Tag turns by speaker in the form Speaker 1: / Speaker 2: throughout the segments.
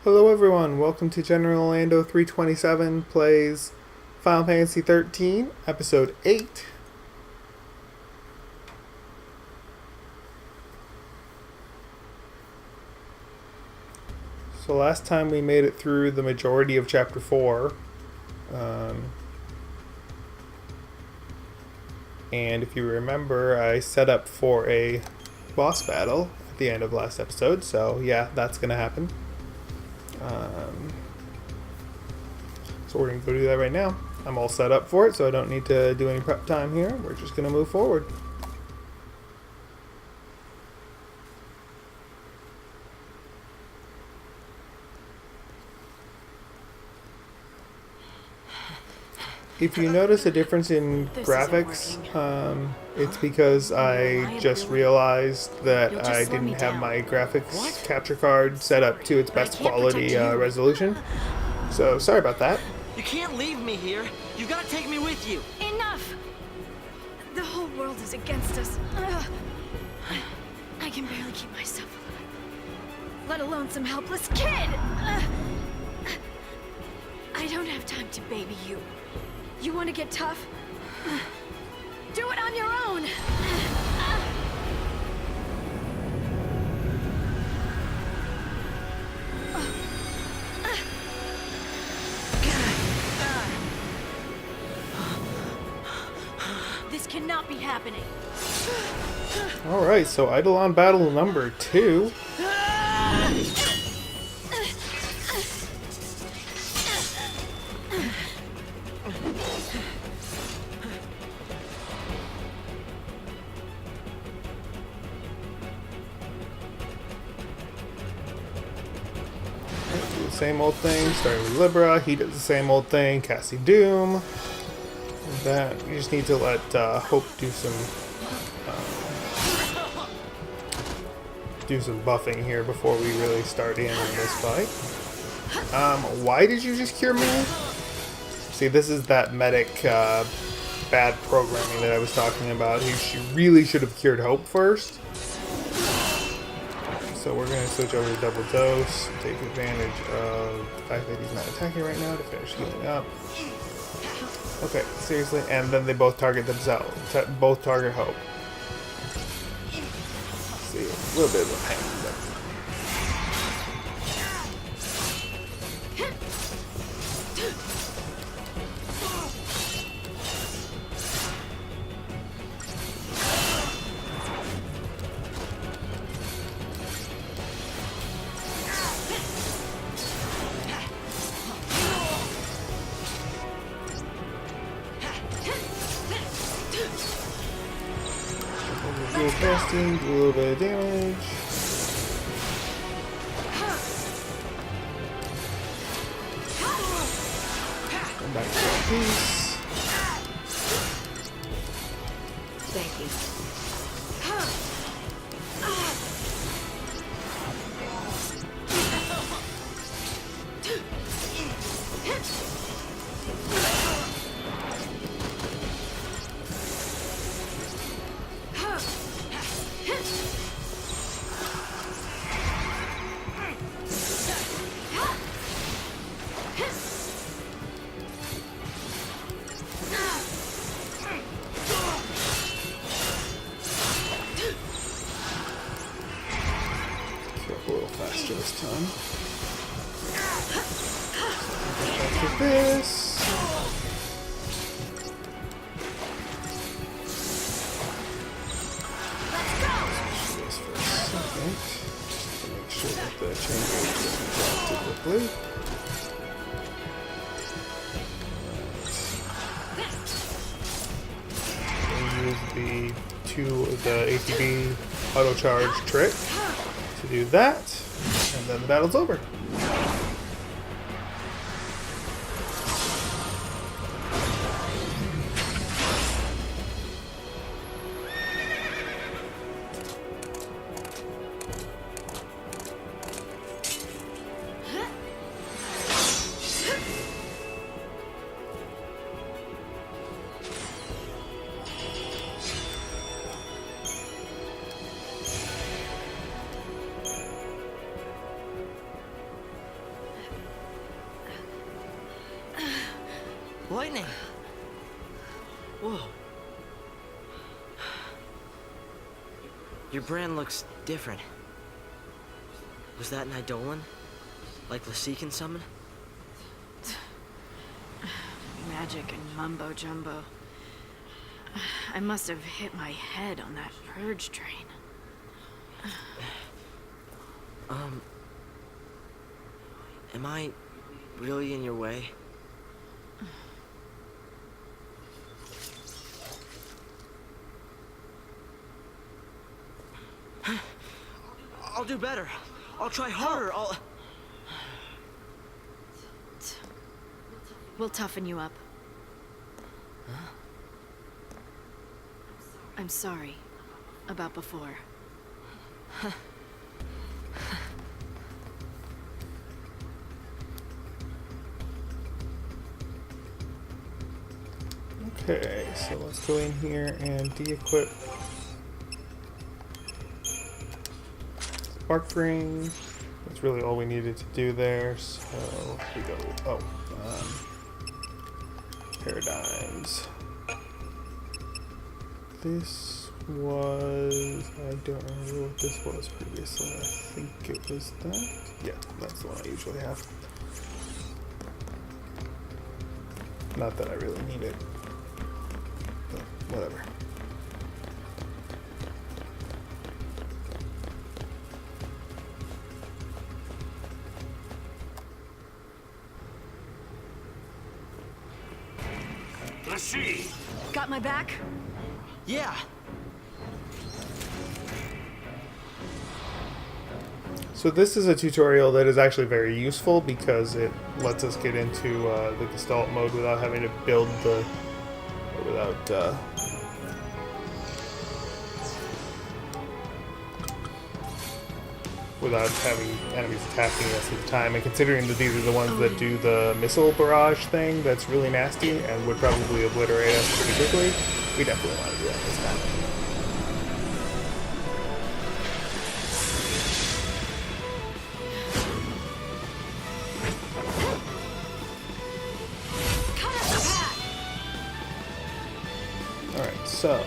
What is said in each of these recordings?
Speaker 1: Hello everyone, welcome to General Orlando 327 plays Final Fantasy XIII, Episode 8. So last time we made it through the majority of Chapter 4. And if you remember, I set up for a boss battle at the end of last episode, so yeah, that's going to happen. So we're going to go do that right now. I'm all set up for it, so I don't need to do any prep time here. We're just going to move forward. If you notice a difference in graphics, it's because I just realized that I didn't have my graphics capture card set up to its best quality resolution. So sorry about that.
Speaker 2: You can't leave me here. You gotta take me with you.
Speaker 3: Enough! The whole world is against us. I can barely keep myself alive, let alone some helpless kid! I don't have time to baby you. You want to get tough? Do it on your own! This cannot be happening.
Speaker 1: Alright, so Eidolon battle number 2. Do the same old thing, starting with Libra. He does the same old thing, Cassie Doom. That you just need to let Hope do some buffing here before we really start in on this fight. Why did you just cure me? See, this is that medic bad programming that I was talking about. She really should have cured Hope first. So we're going to switch over to double dose, take advantage of the fact that he's not attacking right now to finish healing up. Okay, seriously, and then they both target themselves. Both target Hope. See, a little bit of a pain, but... casting, do a little bit of damage. Come back to one piece.
Speaker 3: Thank you.
Speaker 1: A little faster this time. Back to this. This for a second, just to make sure that the chain rate doesn't drop too quickly. Use the ATB auto charge trick to do that, and then the battle's over.
Speaker 2: Lightning! Whoa. Your brand looks different. Was that an Eidolon? Like Lasik summon?
Speaker 3: Magic and mumbo jumbo. I must have hit my head on that purge train.
Speaker 2: Am I really in your way? I'll do better. I'll try harder.
Speaker 3: We'll toughen you up.
Speaker 2: Huh?
Speaker 3: I'm sorry about before.
Speaker 1: Okay, so let's go in here and de-equip Spark Ring. That's really all we needed to do there, so here we go. Paradigms. This was... I don't remember what this was previously. I think it was that. Yeah, that's the one I usually have. Not that I really need it. But whatever.
Speaker 4: Let's see.
Speaker 3: Got my back?
Speaker 2: Yeah.
Speaker 1: So this is a tutorial that is actually very useful because it lets us get into the Gestalt mode without having to build the... without having enemies attacking us at the time. And considering that these are the ones that do the missile barrage thing that's really nasty and would probably obliterate us pretty quickly, we definitely want to do that this time. Alright, so...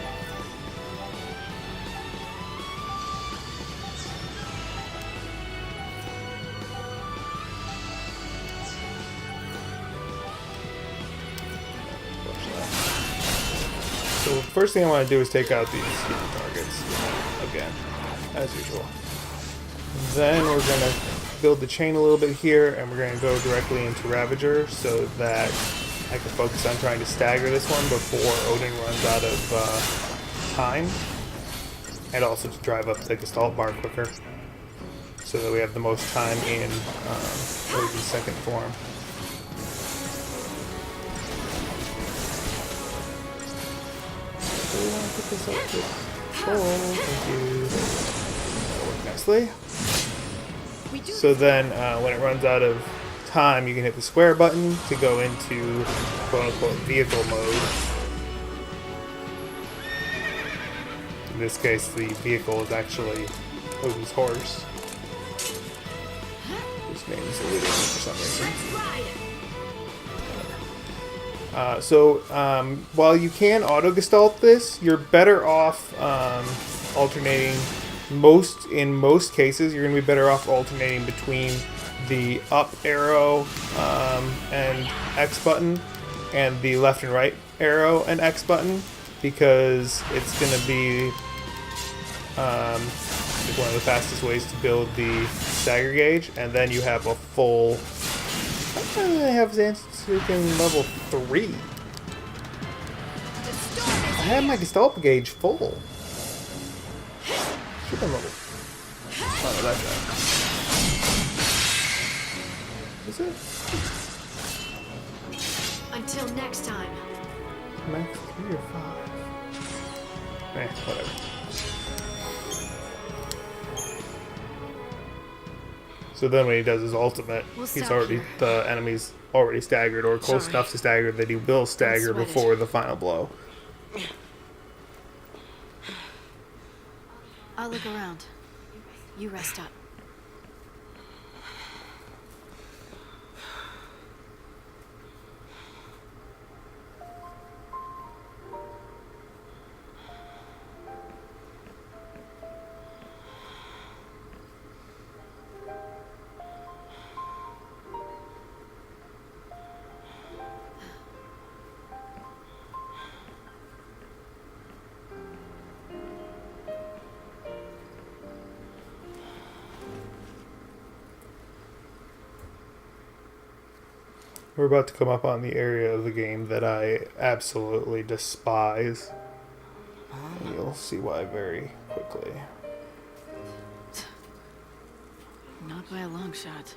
Speaker 1: So first thing I want to do is take out these hidden targets again, as usual. Then we're going to build the chain a little bit here, and we're going to go directly into Ravager so that I can focus on trying to stagger this one before Odin runs out of time, and also to drive up the Gestalt bar quicker so that we have the most time in Odin's second form. We want to put this up to full. Thank you. That'll work nicely. So then, when it runs out of time, you can hit the square button to go into quote-unquote vehicle mode. In this case, the vehicle is actually Odin's horse. His name is eluding me for some reason. While you can auto-gestalt this, you're better off alternating. In most cases, you're going to be better off alternating between the up arrow and X button and the left and right arrow and X button, because it's going to be one of the fastest ways to build the stagger gauge, and then you have a full... How do I have Zansuken level 3? I had my Gestalt gauge full. Should have been level... Oh, no, that's right. Is it?
Speaker 3: Until next time.
Speaker 1: Max 3 or 5? Whatever. So then when he does his ultimate, the enemy's already staggered or close enough to stagger that he will stagger before the final blow.
Speaker 3: I'll look around. You rest up.
Speaker 1: We're about to come up on the area of the game that I absolutely despise. And you'll see why very quickly.
Speaker 3: Not by a long shot.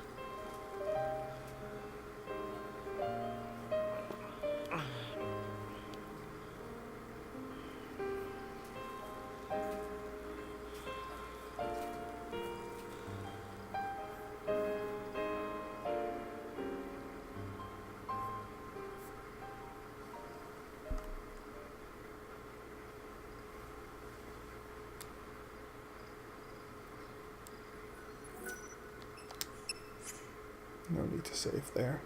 Speaker 1: No need to save there.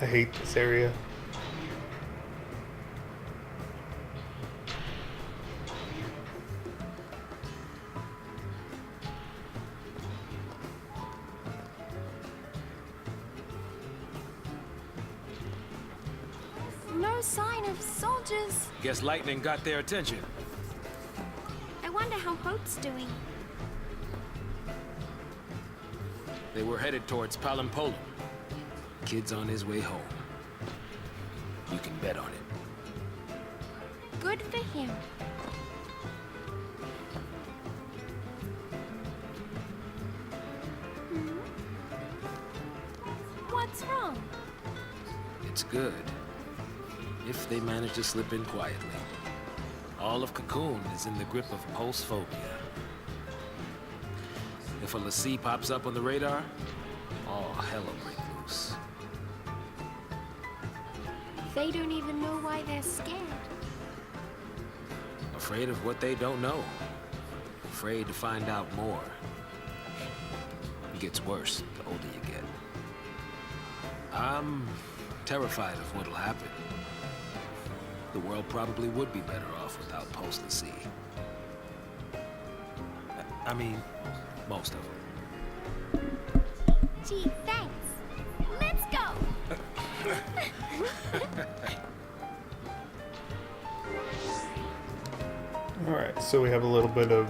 Speaker 1: I hate this area.
Speaker 4: No sign of soldiers.
Speaker 5: Guess lightning got their attention.
Speaker 4: I wonder how Hope's doing.
Speaker 5: They were headed towards Palimpolum. Kid's on his way home. You can bet on it.
Speaker 4: Good for him. What's wrong?
Speaker 5: It's good. If they manage to slip in quietly. All of Cocoon is in the grip of pulse phobia. If a Lassie pops up on the radar, all hell will break loose.
Speaker 4: They don't even know why they're scared.
Speaker 5: Afraid of what they don't know. Afraid to find out more. It gets worse the older you get. I'm terrified of what'll happen. The world probably would be better off without Pulse Lassie. I mean, most of them.
Speaker 4: Gee, thanks. Let's go.
Speaker 1: Alright, so we have a little bit of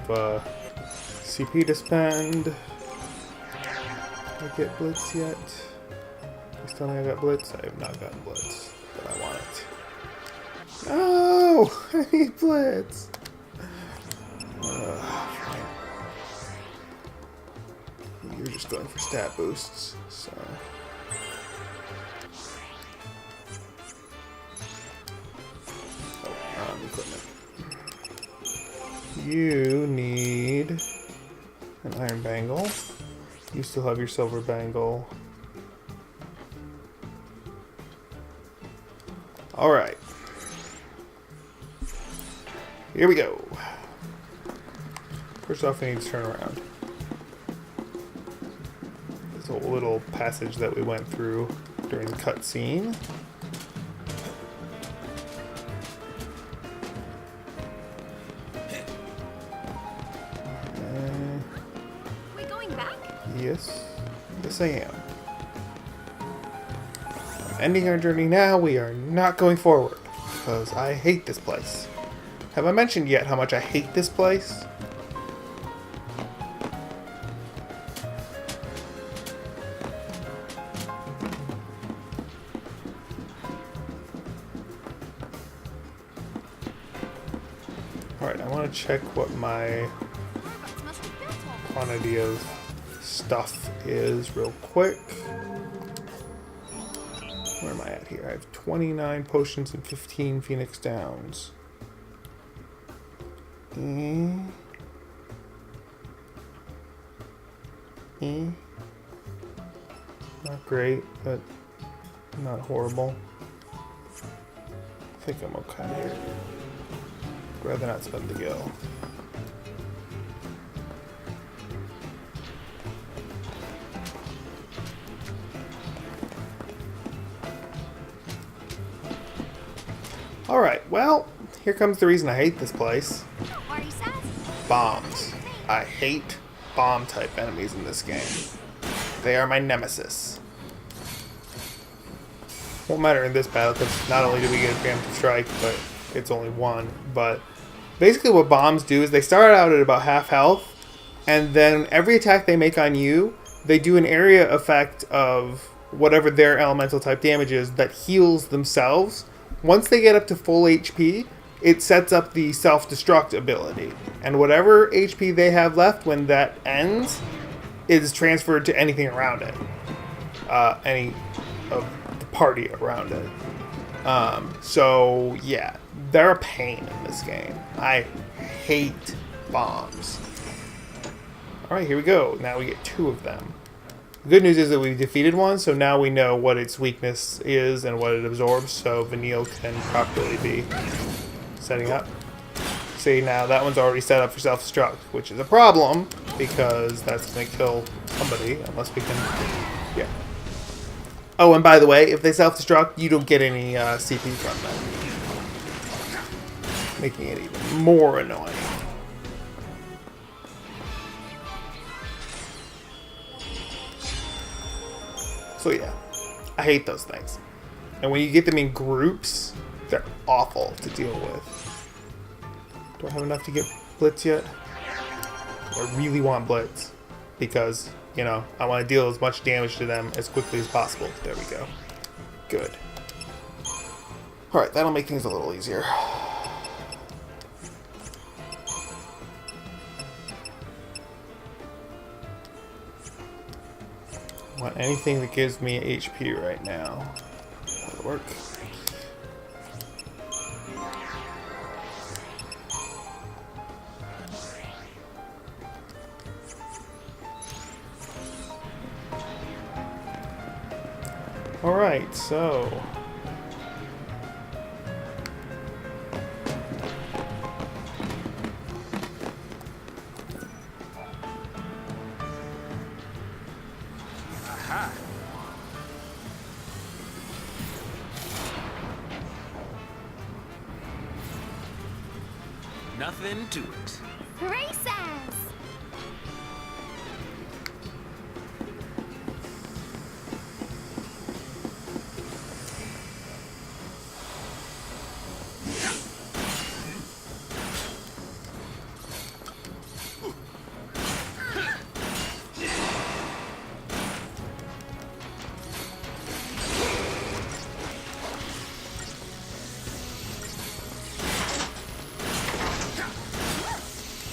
Speaker 1: CP to spend. Did I get Blitz yet? Please tell me I got Blitz. I have not gotten Blitz, but I want it. No! I need Blitz! You're just going for stat boosts, so... Oh, equipment. You need an iron bangle. You still have your silver bangle. Alright. Here we go. First off, I need to turn around. This whole little passage that we went through during the cutscene.
Speaker 4: We going back?
Speaker 1: Yes. Yes, I am. Ending our journey now, we are not going forward. Because I hate this place. Have I mentioned yet how much I hate this place? Alright, I want to check what my
Speaker 4: Robots must have built all.
Speaker 1: quantity of stuff is real quick. Where am I at here? I have 29 potions and 15 Phoenix Downs. Not great, but not horrible. I think I'm okay. I'd rather not spend the gil. Alright, well, here comes the reason I hate this place.
Speaker 4: Don't worry, Sass.
Speaker 1: Bombs. I hate bomb-type enemies in this game. They are my nemesis. Won't matter in this battle because not only do we get a preemptive strike, but it's only one. But basically what bombs do is they start out at about half health, and then every attack they make on you, they do an area effect of whatever their elemental type damage is that heals themselves. Once they get up to full HP, it sets up the self-destruct ability. And whatever HP they have left when that ends is transferred to anything around it. Any of the party around it. So, yeah. They're a pain in this game. I hate bombs. Alright, here we go. Now we get 2 of them. The good news is that we defeated one, so now we know what its weakness is and what it absorbs, so Vanille can properly be setting up. See, now that one's already set up for self-destruct, which is a problem, because that's going to kill somebody, unless we can... Yeah. Oh, and by the way, if they self-destruct, you don't get any CP from them. Making it even more annoying. So yeah, I hate those things. And when you get them in groups, they're awful to deal with. Do I have enough to get Blitz yet? I really want Blitz. Because, you know, I want to deal as much damage to them as quickly as possible. There we go. Good. Alright, that'll make things a little easier. I want anything that gives me HP right now. That'll work. Alright, so...
Speaker 5: Nothing to it.
Speaker 4: Races!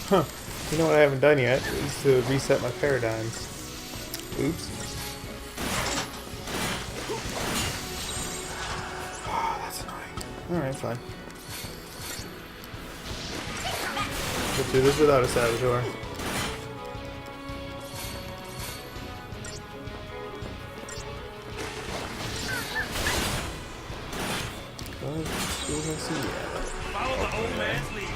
Speaker 1: Huh. You know what I haven't done yet is to reset my paradigms. Oops. Oh, that's annoying. Alright, fine. We'll do this without a saboteur.
Speaker 5: Follow the old man's lead.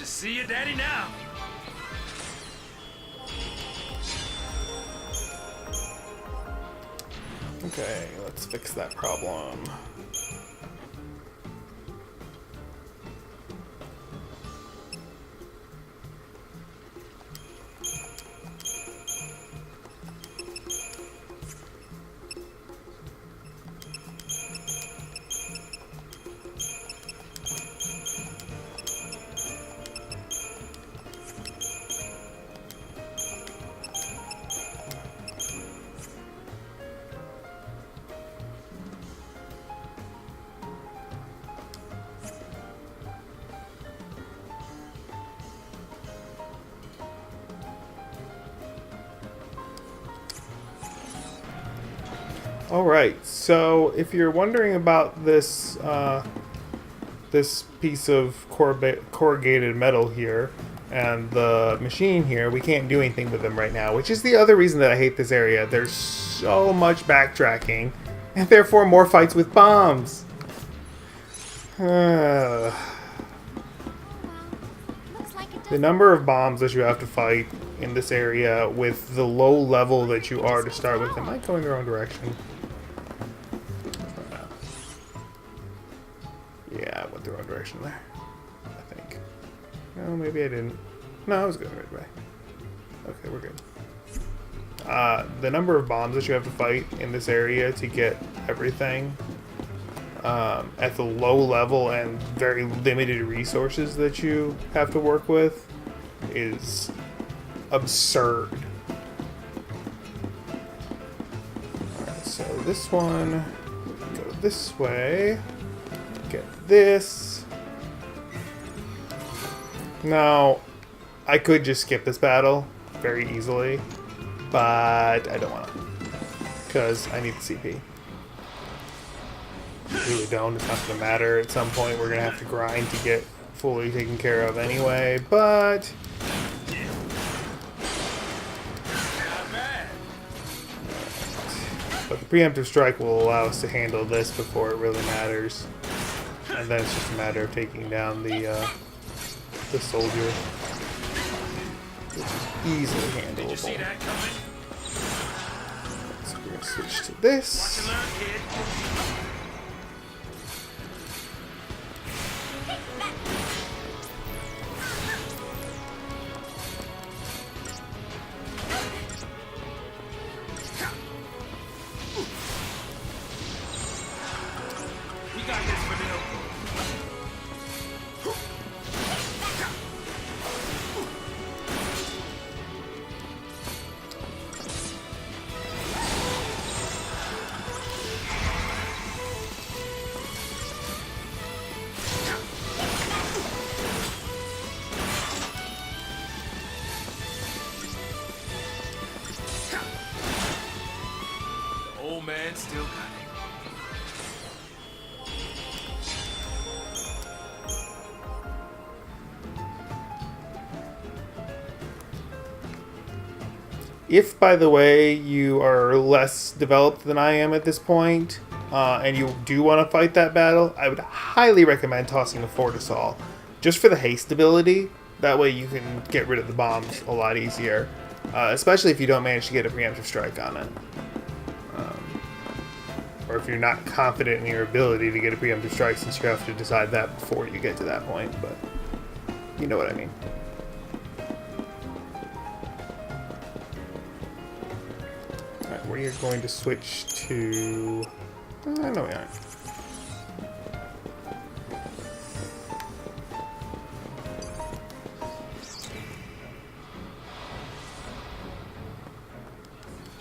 Speaker 5: See your daddy now.
Speaker 1: Okay, let's fix that problem. Alright, so if you're wondering about this this piece of corrugated metal here and the machine here, we can't do anything with them right now, which is the other reason that I hate this area. There's so much backtracking, and therefore more fights with bombs.
Speaker 4: Looks like it
Speaker 1: The number of bombs that you have to fight in this area with the low level that you are to start with. Am I going the wrong direction? Yeah, I went the wrong direction there. I think. No, maybe I didn't. No, I was going the right way. Okay, we're good. The number of bombs that you have to fight in this area to get everything at the low level and very limited resources that you have to work with is absurd. Alright, so this one, go this way, get this. Now, I could just skip this battle very easily, but I don't want to, because I need the CP. I really don't. It's not going to matter. At some point, we're going to have to grind to get fully taken care of anyway, but the preemptive strike will allow us to handle this before it really matters. And then it's just a matter of taking down the soldier, which is easily handleable. So we're going to switch to this.
Speaker 5: Old man still got it.
Speaker 1: If, by the way, you are less developed than I am at this point, and you do want to fight that battle, I would highly recommend tossing a Fortisol, just for the haste ability. That way you can get rid of the bombs a lot easier, especially if you don't manage to get a preemptive strike on it. Or if you're not confident in your ability to get a preemptive strike, since you have to decide that before you get to that point, but you know what I mean. Alright, we are going to switch to... no, we aren't.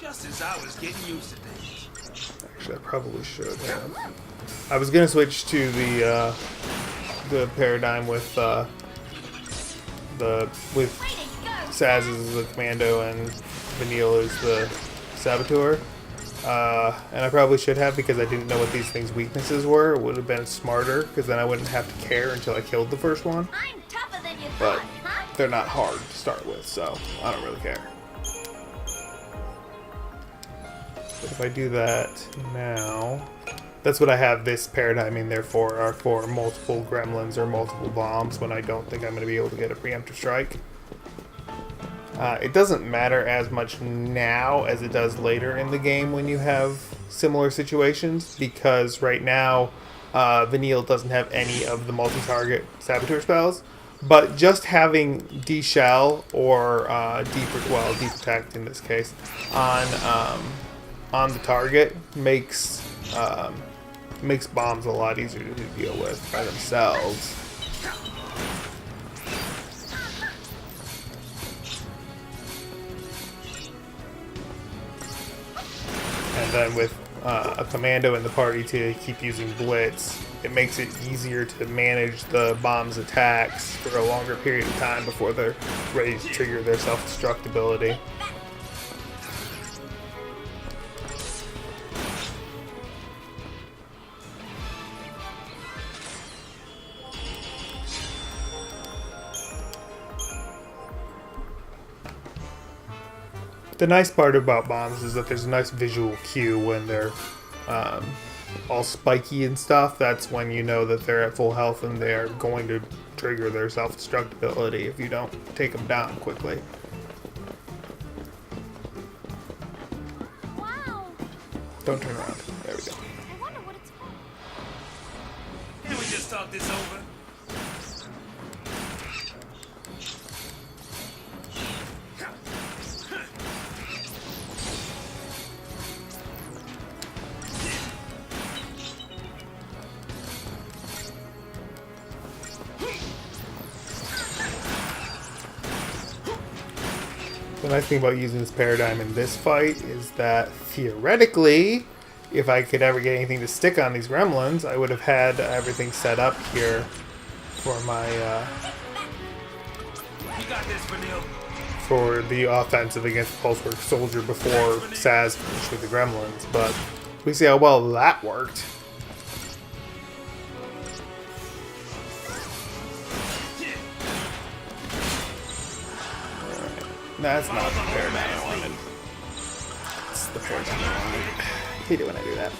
Speaker 5: Just as I was getting used to things.
Speaker 1: Actually, I probably should have. I was gonna switch to the paradigm with Saz as the commando and Vanille as the saboteur, and I probably should have, because I didn't know what these things' weaknesses were. It would have been smarter, because then I wouldn't have to care until I killed the first one.
Speaker 4: I'm tougher than you
Speaker 1: But
Speaker 4: thought, huh?
Speaker 1: they're not hard to start with, so I don't really care. But if I do that now, that's what I have this paradigm in there for, are for multiple gremlins or multiple bombs when I don't think I'm going to be able to get a preemptive strike. It doesn't matter as much now as it does later in the game when you have similar situations, because right now Vanille doesn't have any of the multi-target saboteur spells, but just having D-Shell or Deep Protect in this case on the target makes bombs a lot easier to deal with by themselves. And then with a commando in the party to keep using Blitz, it makes it easier to manage the bomb's attacks for a longer period of time before they're ready to trigger their self-destruct ability. The nice part about bombs is that there's a nice visual cue when they're all spiky and stuff. That's when you know that they're at full health and they're going to trigger their self-destructibility if you don't take them down quickly.
Speaker 4: Wow.
Speaker 1: Don't turn around. There we go.
Speaker 4: I wonder what it's for.
Speaker 5: Can we just talk this over?
Speaker 1: The nice thing about using this paradigm in this fight is that theoretically, if I could ever get anything to stick on these gremlins, I would have had everything set up here for my
Speaker 5: You got this, Vanille.
Speaker 1: for the offensive against the Pulsework Soldier before Saz finished with the gremlins. But we see how well that worked. That's not the paradigm I wanted. It's the paradigm I wanted. I hate it when I do that.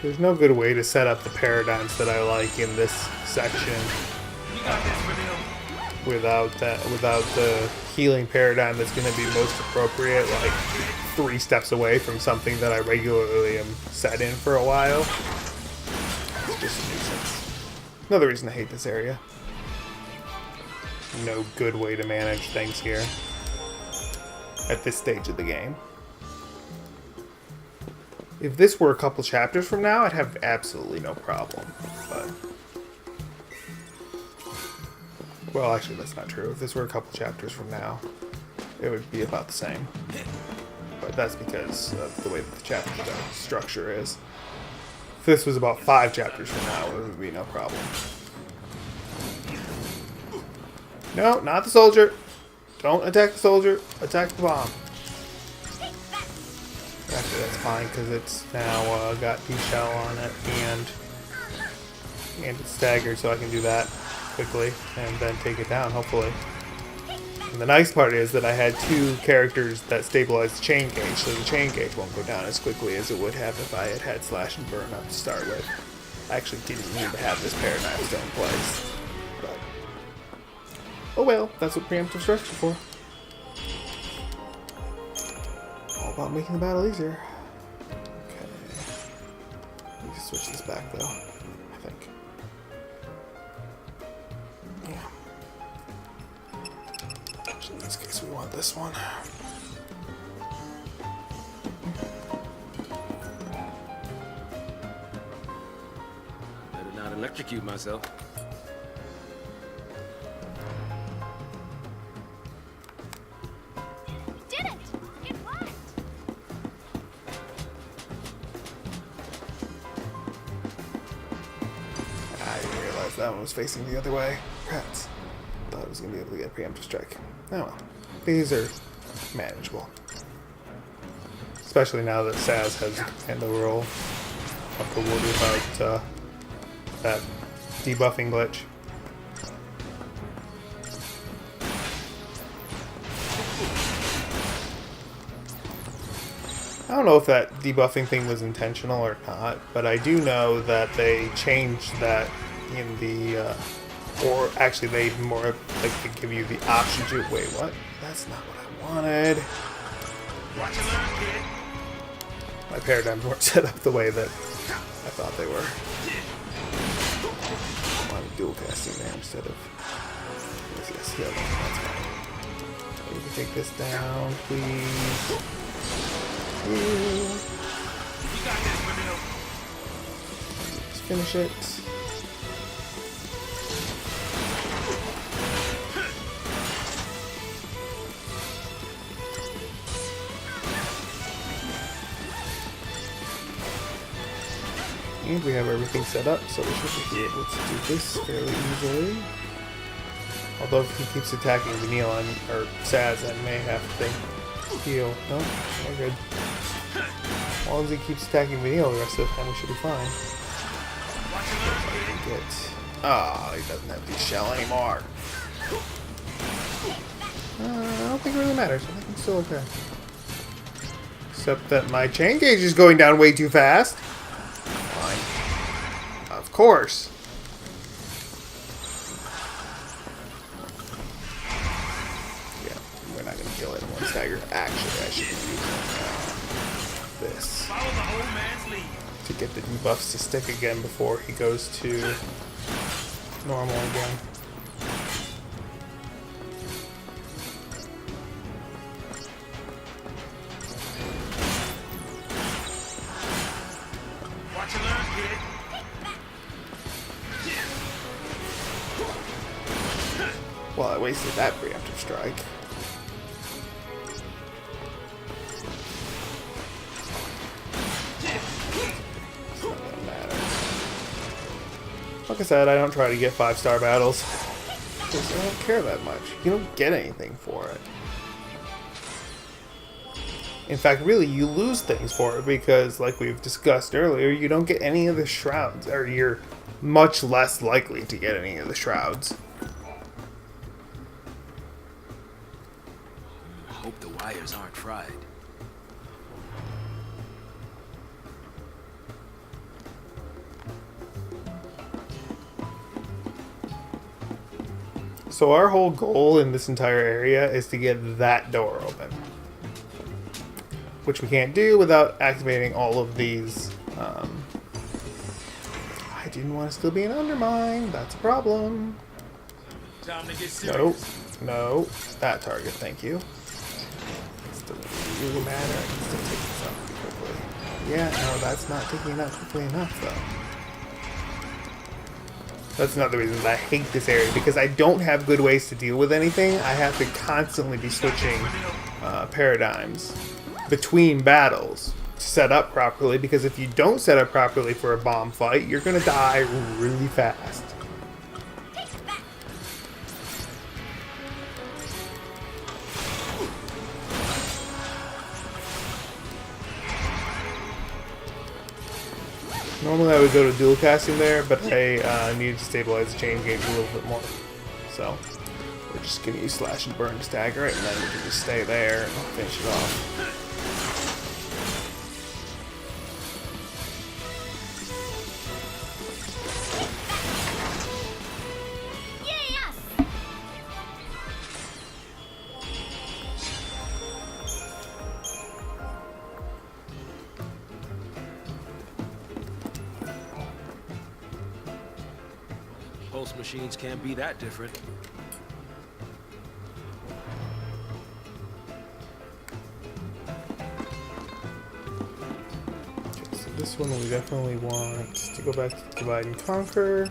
Speaker 1: There's no good way to set up the paradigms that I like in this section
Speaker 5: You got this, Vanille.
Speaker 1: without the healing paradigm that's going to be most appropriate, like 3 steps away from something that I regularly am set in for a while. It's just a nuisance. Another reason I hate this area. No good way to manage things here at this stage of the game. If this were a couple chapters from now, I'd have absolutely no problem. But, well, actually, that's not true. If this were a couple chapters from now, it would be about the same. But that's because of the way that the chapter structure is. If this was about 5 chapters from now, it would be no problem. No, not the soldier. Don't attack the soldier. Attack the bomb. Actually, that's fine because it's now got D-shell on it and it's staggered, so I can do that quickly and then take it down, hopefully. And the nice part is that I had 2 characters that stabilize the chain gauge, so the chain gauge won't go down as quickly as it would have if I had had Slash and Burn up to start with. I actually didn't need to have this paradigm still in place. But, oh well, that's what preemptive strikes are for. All about making the battle easier. Okay. Let me just switch this back though, I think. Yeah. Actually, in this case, we want this one.
Speaker 5: Better not electrocute myself.
Speaker 4: Did it! It worked!
Speaker 1: I didn't realize that one was facing the other way. Rats. Thought I was going to be able to get a preemptive strike. Oh well. These are manageable. Especially now that Saz has taken the role of the worry about that debuffing glitch. I don't know if that debuffing thing was intentional or not, but I do know that they changed that in the, or actually they more like to give you the option to, wait, what? That's not what I wanted.
Speaker 5: Watch and learn, kid.
Speaker 1: My paradigms weren't set up the way that I thought they were. I wanted dual casting there instead of, yes, yeah, that's fine. We can take this down, please.
Speaker 5: You got this, Vanille.
Speaker 1: Let's finish it. And we have everything set up, so we should be able to do this fairly easily. Although if he keeps attacking Vanille or Saz, I may have to heal. No, we're good. As long as he keeps attacking Vanille the rest of the time, we should be fine.
Speaker 5: Watch and learn, kid.
Speaker 1: Get Oh, he doesn't have the shell anymore. I don't think it really matters. I think I'm still okay. Except that my chain gauge is going down way too fast. Fine. Of course. Yeah, we're not going to kill it in one stagger. Actually, I should be using this to get the debuffs to stick again before he goes to normal again. Well, I wasted that preemptive strike. It's not gonna matter. Like I said, I don't try to get 5-star battles because I don't care that much. You don't get anything for it. In fact, really, you lose things for it because, like we've discussed earlier, you don't get any of the shrouds, or you're much less likely to get any of the shrouds.
Speaker 5: Hope the wires aren't fried.
Speaker 1: So our whole goal in this entire area is to get that door open, which we can't do without activating all of these. I didn't want to still be an undermine. That's a problem. No, no, that target. Thank you. It doesn't really matter. I can still take this out pretty quickly. Yeah, no, that's not taking it out quickly enough, though. That's another reason that I hate this area, because I don't have good ways to deal with anything. I have to constantly be switching paradigms between battles to set up properly, because if you don't set up properly for a bomb fight, you're going to die really fast. Normally I would go to dual casting there, but I need to stabilize the chain gauge a little bit more. So we're just going to use slash and burn to stagger it, and then we can just stay there and finish it off.
Speaker 5: Pulse machines can't be that different.
Speaker 1: Okay, so this one we definitely want to go back to divide and conquer.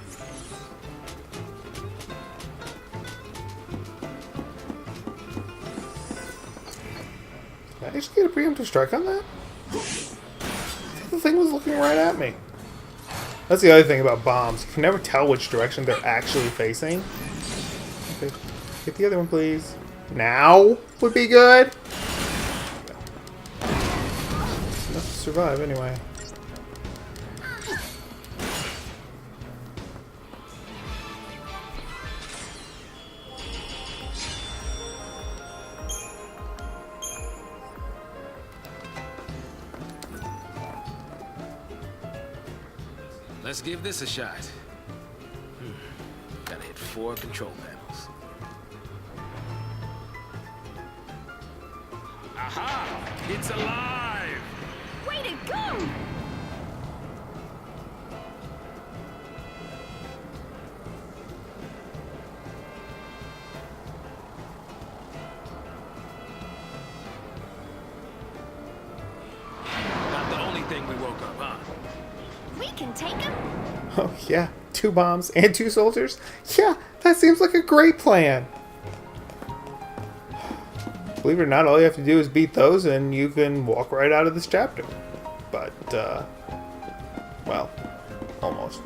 Speaker 1: Did I actually get a preemptive strike on that? The thing was looking right at me. That's the other thing about bombs. You can never tell which direction they're actually facing. Okay. Get the other one, please. Now would be good. Enough to survive, anyway.
Speaker 5: Let's give this a shot. Gotta hit 4 control panels. Aha! It's alive!
Speaker 4: Way to go!
Speaker 5: Not the only thing we woke up, huh?
Speaker 4: We can take him.
Speaker 1: Oh, yeah. 2 bombs and 2 soldiers? Yeah, that seems like a great plan. Believe it or not, all you have to do is beat those and you can walk right out of this chapter. But, well, almost.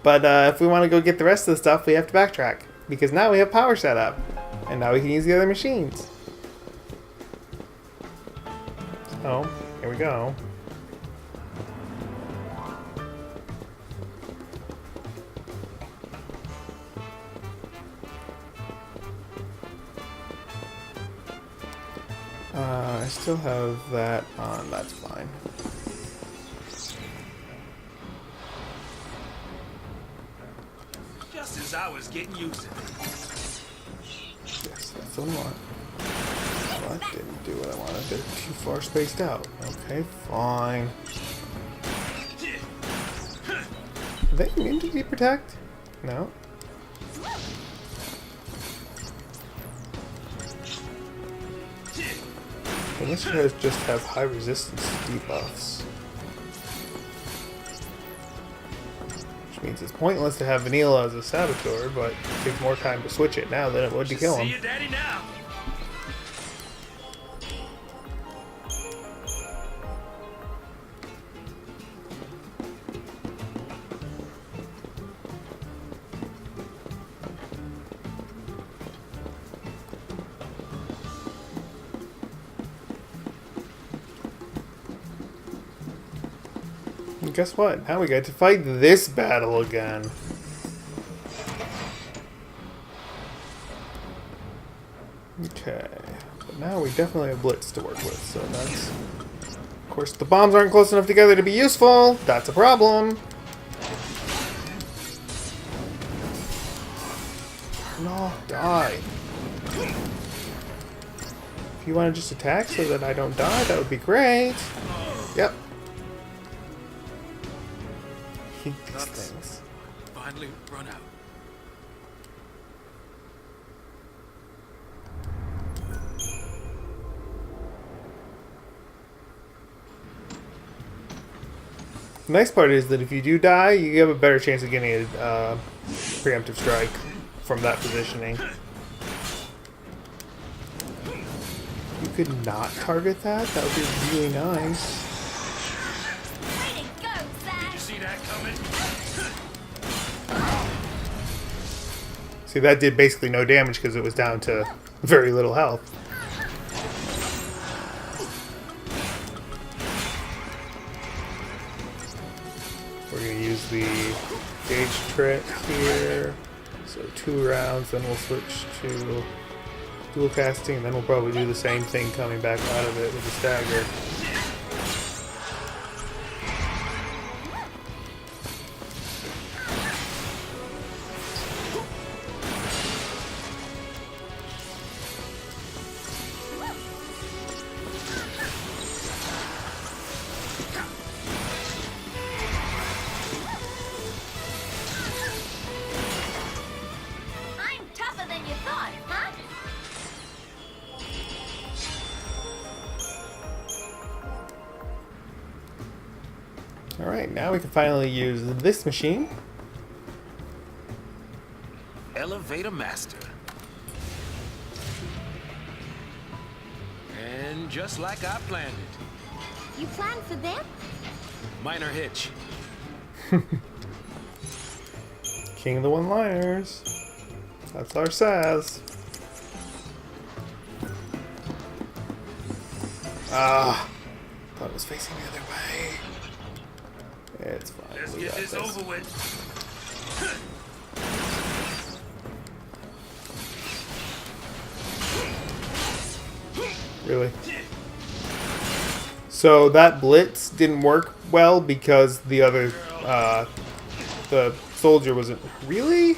Speaker 1: But if we want to go get the rest of the stuff, we have to backtrack. Because now we have power set up. And now we can use the other machines. So, here we go. I still have that on. That's fine.
Speaker 5: Just as I was getting used to it.
Speaker 1: Yes, that's what I want. What? Didn't do what I wanted. They're too far spaced out. Okay, fine. Are they immune to deep protect? No. Unless you guys just have high resistance to debuffs. Which means it's pointless to have Vanilla as a Saboteur, but it takes more time to switch it now than it would to kill him.
Speaker 5: See you, Daddy, now.
Speaker 1: And guess what? Now we get to fight this battle again. Okay. But now we definitely have Blitz to work with, so that's... Of course, the bombs aren't close enough together to be useful. That's a problem. No, die. If you want to just attack so that I don't die, that would be great. Yep. Hate these things.
Speaker 5: Finally run out.
Speaker 1: The nice part is that if you do die, you have a better chance of getting a preemptive strike from that positioning. You could not target that? That would be really nice.
Speaker 4: Way to go,
Speaker 5: Did you
Speaker 4: Zach!
Speaker 5: see that coming?
Speaker 1: See, that did basically no damage because it was down to very little health. We're going to use the gauge trick here. So 2 rounds, then we'll switch to dual casting, and then we'll probably do the same thing coming back out of it with the stagger.
Speaker 4: I'm tougher than you thought, huh?
Speaker 1: Alright, now we can finally use this machine.
Speaker 5: Elevator Master. And just like I planned it.
Speaker 4: You planned for them?
Speaker 5: Minor hitch.
Speaker 1: King of the one-liners. That's our Saz. Ah, thought it was facing the other way. It's fine.
Speaker 5: Let's
Speaker 1: We
Speaker 5: get
Speaker 1: got
Speaker 5: this over with.
Speaker 1: Really? So that blitz didn't work well because the other, the soldier wasn't really.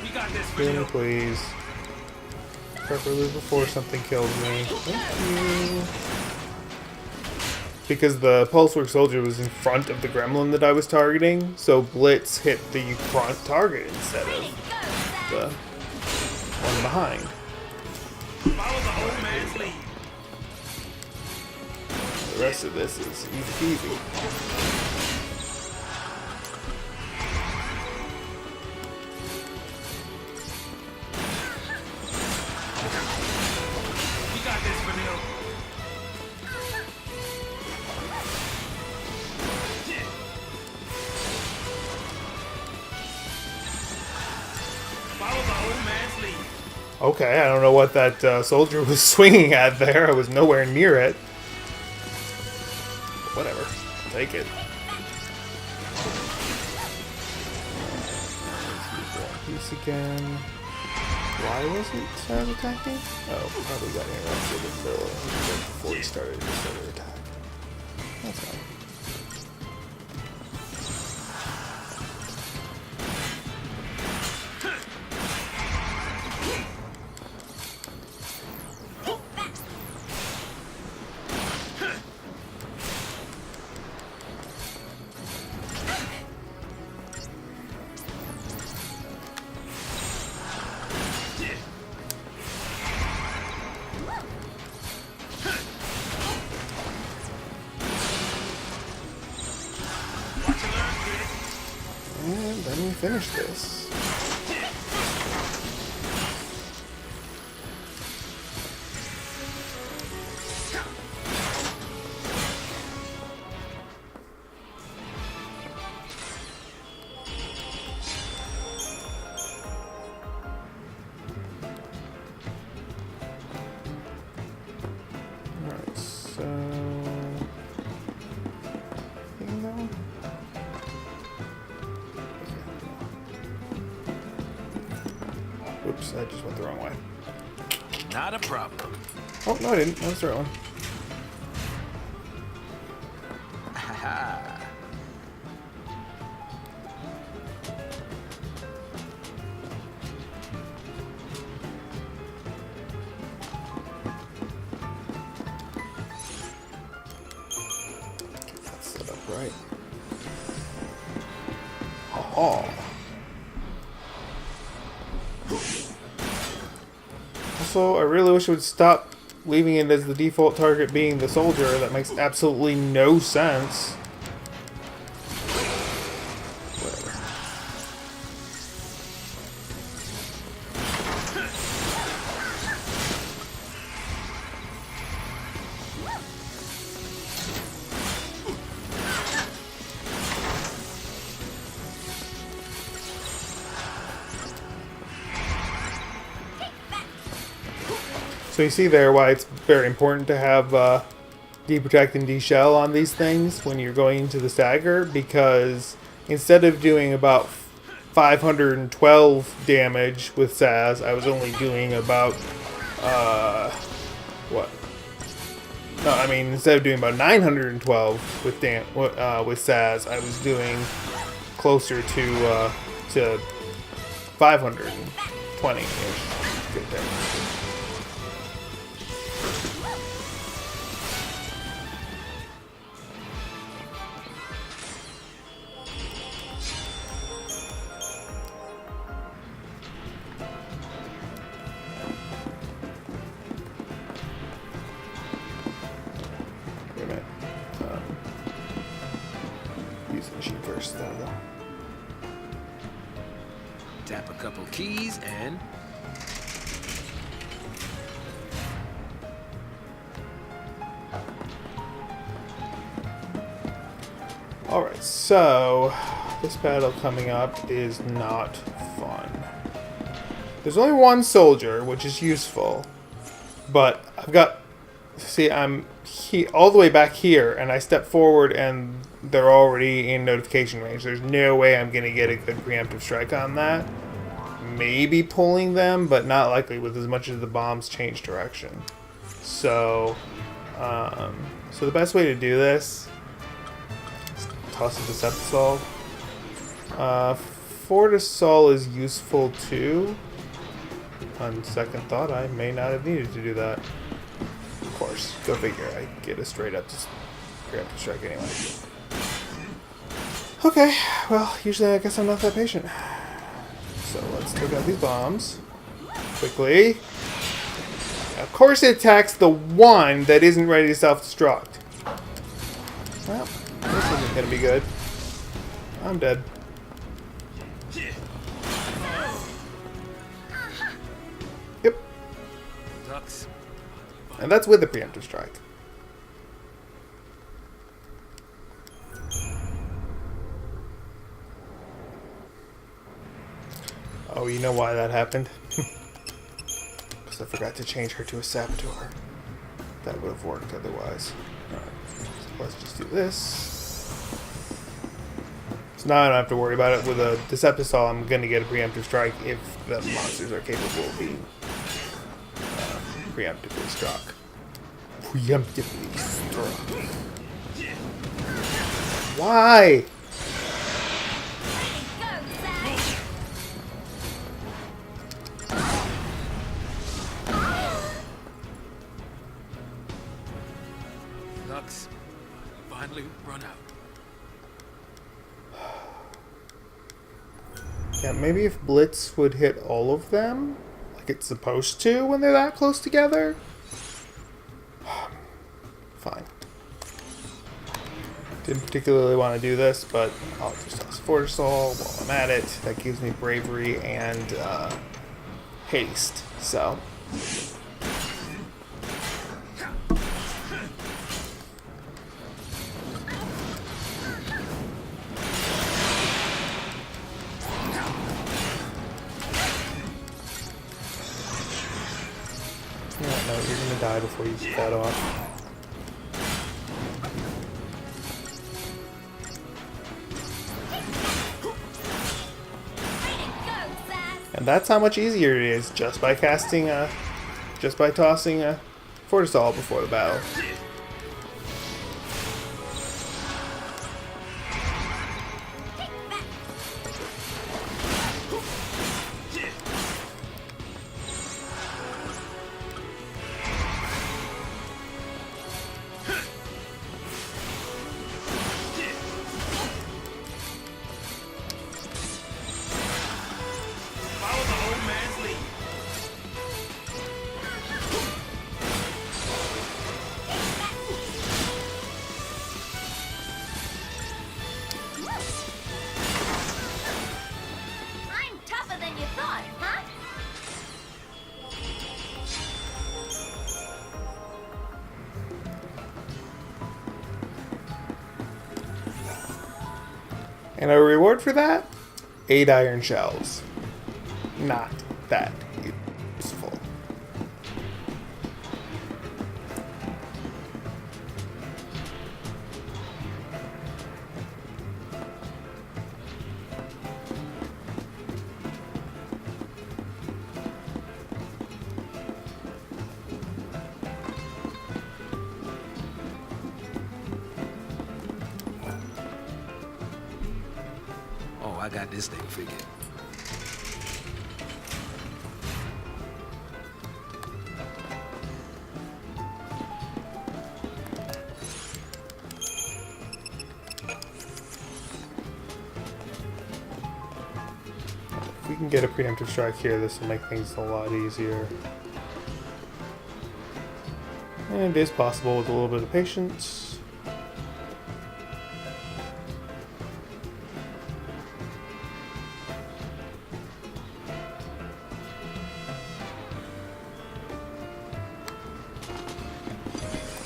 Speaker 5: We got this for
Speaker 1: Kill me,
Speaker 5: you.
Speaker 1: please. Preferably before something kills me. Thank you. Because the pulse work soldier was in front of the gremlin that I was targeting, so blitz hit the front target instead
Speaker 4: Way
Speaker 1: of
Speaker 4: to go, Zach!
Speaker 1: the one behind.
Speaker 5: Follow the old man's lead.
Speaker 1: The rest of this is easy peasy.
Speaker 5: We got this for you. Follow the old man's lead.
Speaker 1: Okay, I don't know what that soldier was swinging at there. I was nowhere near it. Whatever. I'll take it. Let's use that piece again. Why wasn't Saz attacking? Oh, probably got interrupted in the middle before he started his other attack. That's fine. And then we finish this. Alright, so... Taking that one? Oops, I just went the wrong way.
Speaker 5: Not a problem.
Speaker 1: Oh, no I didn't. That was the right one.
Speaker 5: Haha.
Speaker 1: That's set up right. Oh. Also, I really wish it would stop leaving it as the default target being the soldier. That makes absolutely no sense. Whatever. So you see there why it's very important to have D-Protect and D-Shell on these things when you're going into the stagger, because instead of doing about 512 damage with Saz, I was only doing about, what? No, I mean, instead of doing about 912 with Saz, I was doing closer to 520-ish. Good damage. Wait a minute. Use the machine first, though.
Speaker 5: Tap a couple keys and...
Speaker 1: Alright, so this battle coming up is not fun. There's only one soldier, which is useful, but I've got... See, I'm all the way back here, and I step forward, and they're already in notification range. There's no way I'm going to get a good preemptive strike on that. Maybe pulling them, but not likely with as much as the bombs change direction. So, so the best way to do this... Toss a Deceptisol. Fortisol is useful too. On second thought, I may not have needed to do that. Of course, go figure. I get a straight up preemptive strike anyway. Okay, well, usually I guess I'm not that patient. So let's take out these bombs quickly. Of course, it attacks the one that isn't ready to self-destruct. Well. This isn't gonna be good. I'm dead. Yep.
Speaker 5: Ducks.
Speaker 1: And that's with the preemptive strike. Oh, you know why that happened? Because I forgot to change her to a saboteur. That would have worked otherwise. Alright, so let's just do this. So now I don't have to worry about it. With a Decepticol, I'm going to get a preemptive strike if the monsters are capable of being preemptively struck. Preemptively struck. Why?
Speaker 5: Lux, finally run out.
Speaker 1: Yeah, maybe if Blitz would hit all of them, like it's supposed to when they're that close together. Fine. Didn't particularly want to do this, but I'll just toss Fortisol while I'm at it. That gives me bravery and haste, so. No, you're gonna die before you get that off. And that's how much easier it is just by tossing a Fortisol before the battle.
Speaker 4: I'm tougher than you thought, huh?
Speaker 1: And a reward for that? 8 iron shells. Not that useful.
Speaker 5: Oh, I got this thing figured.
Speaker 1: If we can get a preemptive strike here, this will make things a lot easier. And it is possible with a little bit of patience.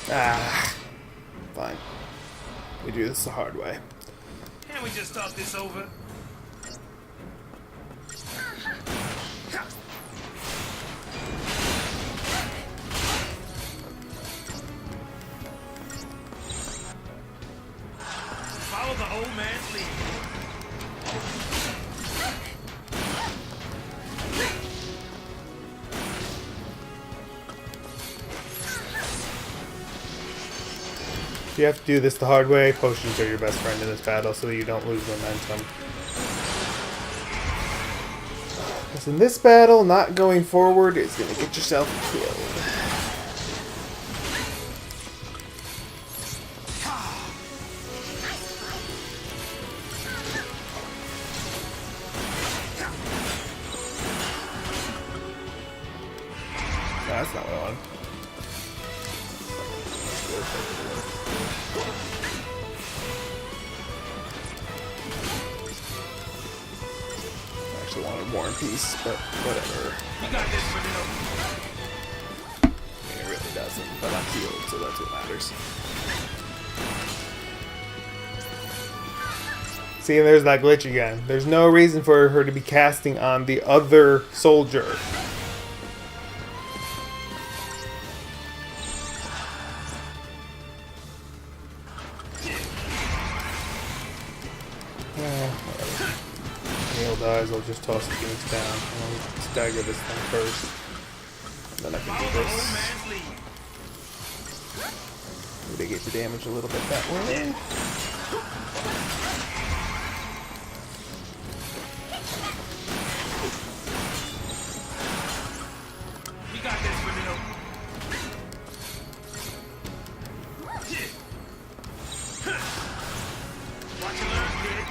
Speaker 1: Ah, fine. We do this the hard way.
Speaker 5: Can't we just talk this over? Follow the old man's lead.
Speaker 1: You have to do this the hard way. Potions are your best friend in this battle so that you don't lose momentum. Because in this battle, not going forward is going to get yourself killed. No, that's not what I wanted. I actually wanted War and Peace, but whatever.
Speaker 5: You got this, Bruno.
Speaker 1: I mean, it really doesn't, but I'm healed, so that's what matters. See, and there's that glitch again. There's no reason for her to be casting on the other soldier. as well just toss the units down. I'm gonna stagger this thing first. Then I can do this. Mitigate the damage a little bit that way.
Speaker 5: You got this, Vanille. Watch and learn, kid.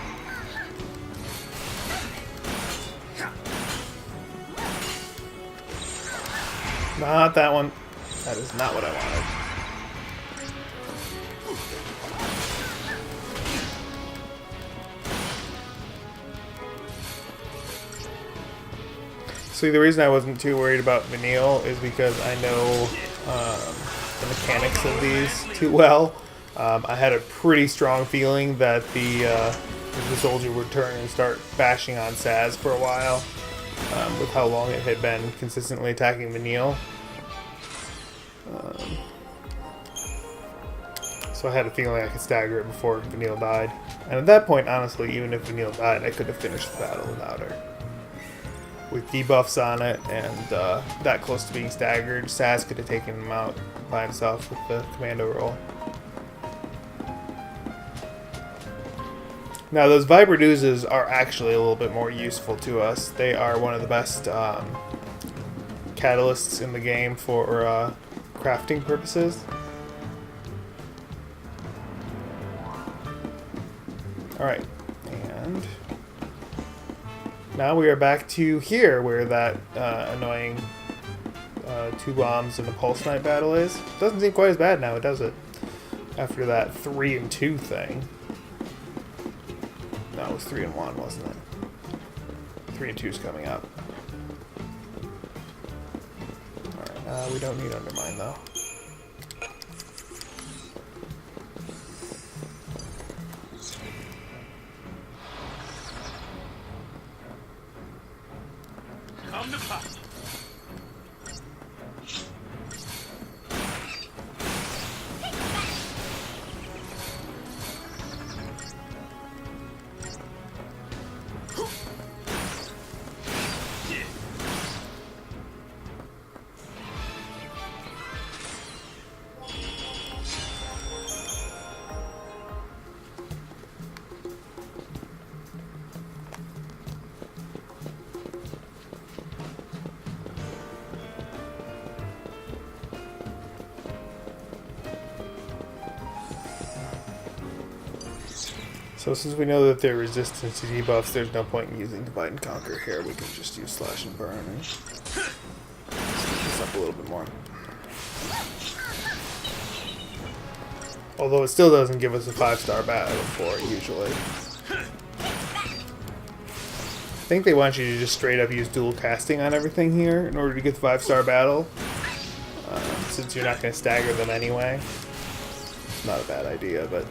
Speaker 1: Not that one. That is not what I wanted. See, the reason I wasn't too worried about Vanille is because I know the mechanics of these too well. I had a pretty strong feeling that the soldier would turn and start bashing on Saz for a while, with how long it had been consistently attacking Vanille. So I had a feeling I could stagger it before Vanille died. And at that point, honestly, even if Vanille died, I could have finished the battle without her. With debuffs on it and that close to being staggered, Saz could have taken him out by himself with the commando roll. Now those Vibraduzes are actually a little bit more useful to us. They are one of the best catalysts in the game for crafting purposes. Alright, and now we are back to here where that annoying 2 bombs and a pulse knight battle is. Doesn't seem quite as bad now, does it? After that 3 and 2 thing. No, it was 3 and 1, wasn't it? 3 and 2 is coming up. Alright, we don't need Undermine though.
Speaker 5: Come to pop.
Speaker 1: So since we know that they're resistant to debuffs, there's no point in using Divide and Conquer here. We can just use Slash and Burn and speed this up a little bit more. Although it still doesn't give us a 5-star battle for it, usually. I think they want you to just straight up use dual casting on everything here in order to get the 5-star battle. Since you're not going to stagger them anyway. It's not a bad idea, but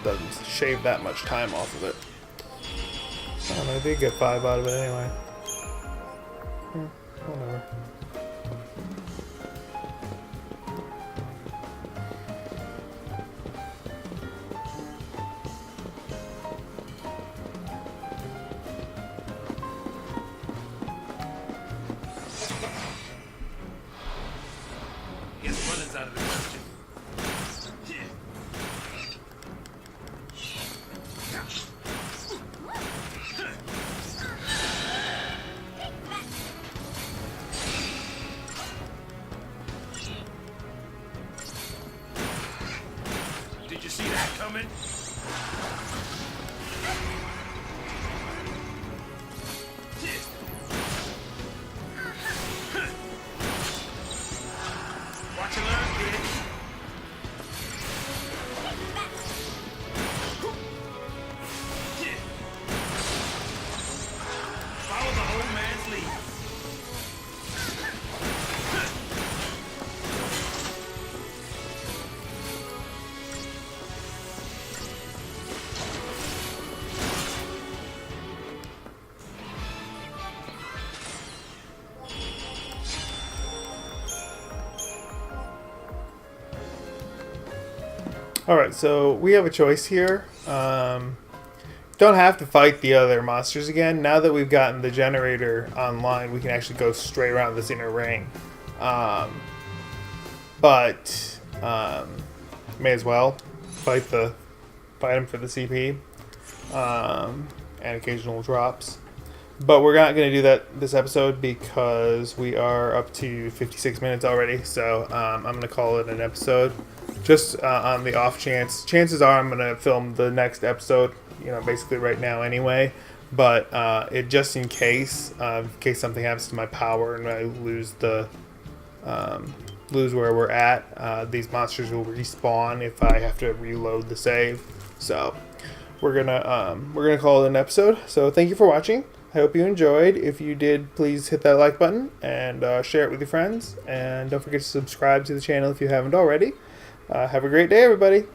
Speaker 1: doesn't shave that much time off of it. I don't know, maybe get 5 out of it anyway. Whatever.
Speaker 5: Guess running's out of the question. Did you see that coming? Watch and learn, kid. Follow the old man's lead.
Speaker 1: Alright, so we have a choice here. don't have to fight the other monsters again. Now that we've gotten the generator online, we can actually go straight around this inner ring. But may as well fight him for the CP and occasional drops. But we're not going to do that this episode because we are up to 56 minutes already. So I'm going to call it an episode. Just on the off chance. Chances are I'm going to film the next episode, basically right now anyway. But just in case something happens to my power and I lose lose where we're at, these monsters will respawn if I have to reload the save. So we're gonna call it an episode. So thank you for watching. I hope you enjoyed. If you did, please hit that like button and share it with your friends. And don't forget to subscribe to the channel if you haven't already. Have a great day, everybody.